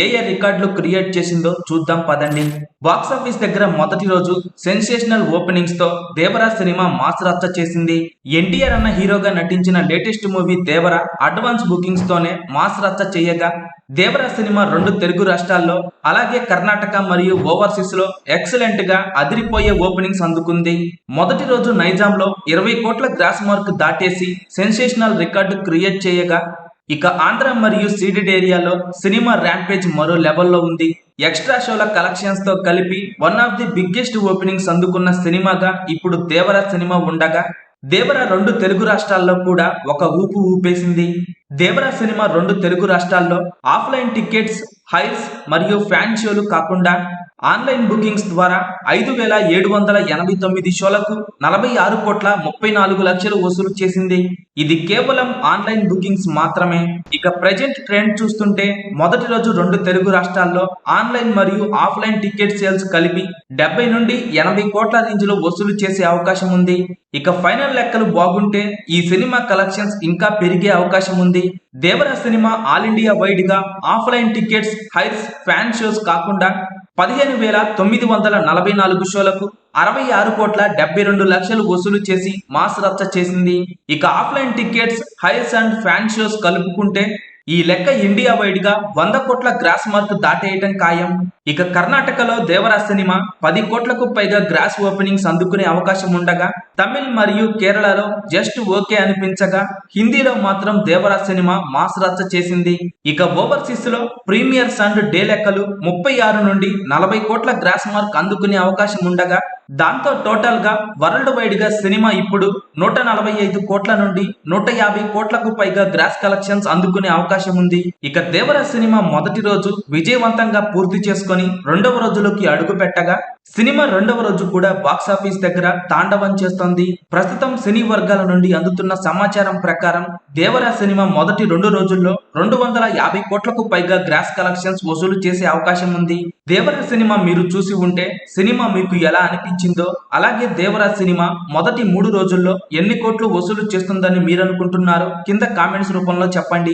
ఏ ఏ రికార్డులు క్రియేట్ చేసిందో చూద్దాం పదండి. బాక్సాఫీస్ దగ్గర మొదటి రోజు సెన్సేషనల్ ఓపెనింగ్స్ తో దేవరా సినిమా మాస్ రచ్చ చేసింది. ఎన్టీఆర్ అన్న హీరోగా నటించిన latest movie Devara advance bookings తోనే మాస్ రచ్చ చేయగా దేవరా సినిమా 2 తెలుగు రాష్ట్రాల్లో అలాగే కర్ణాటక మరియు ఓవర్సీస్ లో ఎక్సలెంట్ గా అదిరిపోయే ఓపెనింగ్స్ అందుకుంది. మొదటి రోజు నైజాంలో 20 కోట్ల గ్రాస్ మార్క్ దాటేసి సెన్సేషనల్ రికార్డు క్రియేట్ చేయగా ఇక ఆంధ్ర మరియు సీడెడ్ ఏరియాలో సినిమా ర్యాంపేజ్ మరో లెవెల్లో ఉంది. ఎక్స్ట్రా షోల కలెక్షన్స్ తో కలిపి one of the biggest openings అందుకున్న సినిమాగా ఇప్పుడు దేవరా సినిమా ఉండగా దేవరా 2 తెలుగు రాష్ట్రాల్లో కూడా ఒక ఊపు ఊపేసింది. దేవరా సినిమా 2 తెలుగు రాష్ట్రాల్లో ఆఫ్లైన్ టికెట్స్, హైర్స్ మరియు ఫ్యాన్ షోలు కాకుండా ఆన్లైన్ బుకింగ్స్ ద్వారా 5,789 షోలకు 46,34,00,000 వసూలు చేసింది. ఇది కేవలం ఆన్లైన్ బుకింగ్స్ మాత్రమే. ఇక ప్రెజెంట్ ట్రెండ్ చూస్తుంటే మొదటి రోజు 2 తెలుగు రాష్ట్రాల్లో ఆన్లైన్ మరియు ఆఫ్లైన్ టికెట్ సేల్స్ కలిపి 70 నుండి 80 కోట్ల రేంజ్ లో వసూలు చేసే అవకాశం ఉంది. ఇక ఫైనల్ లెక్కలు బాగుంటే ఈ సినిమా కలెక్షన్స్ ఇంకా పెరిగే అవకాశం ఉంది. దేవరా సినిమా ఆల్ ఇండియా వైడ్ గా offline tickets, hires, fan shows కాకుండా 15,944 షోలకు 66,72,00,000 వసూలు చేసి మాస్ రచ్చ చేసింది. ఇక offline tickets, heirs and fan shows కలుపుకుంటే ఈ లెక్క ఇండియా వైడ్ గా 100 కోట్ల గ్రాస్ మార్క్ దాటేయటం ఖాయం. ఇక కర్ణాటకలో దేవరా సినిమా 10 కోట్లకు పైగా గ్రాస్ ఓపెనింగ్స్ అందుకునే అవకాశం ఉండగా తమిళ్ మరియు కేరళలో జస్ట్ ఓకే అనిపించగా హిందీలో మాత్రం దేవరా సినిమా మాస్ రచ్చ చేసింది. ఇక ఓవర్సీస్ లో ప్రీమియర్స్ అండ్ డే లెక్కలు 36 నుండి 40 కోట్ల గ్రాస్ మార్క్ అందుకునే అవకాశం ఉండగా దాంతో టోటల్ గా వరల్డ్ వైడ్ గా సినిమా ఇప్పుడు 145 కోట్ల నుండి 150 కోట్లకు పైగా గ్రాస్ కలెక్షన్స్ అందుకునే అవకాశం ఉంది. ఇక దేవరా సినిమా మొదటి రోజు విజయవంతంగా పూర్తి చేసుకొని రెండవ రోజులోకి అడుగు పెట్టగా సినిమా రెండవ రోజు కూడా బాక్సాఫీస్ దగ్గర తాండవం చేస్తోంది. ప్రస్తుతం సినీ వర్గాల నుండి అందుతున్న సమాచారం ప్రకారం దేవరా సినిమా మొదటి 2 రోజుల్లో 250 కోట్లకు పైగా గ్రాస్ కలెక్షన్స్ వసూలు చేసే అవకాశం ఉంది. దేవరా సినిమా మీరు చూసి ఉంటే సినిమా మీకు ఎలా అనిపించిందో, అలాగే దేవరా సినిమా మొదటి 3 రోజుల్లో ఎన్ని కోట్లు వసూలు చేస్తుందని మీరు అనుకుంటున్నారో కింద కామెంట్స్ రూపంలో చెప్పండి.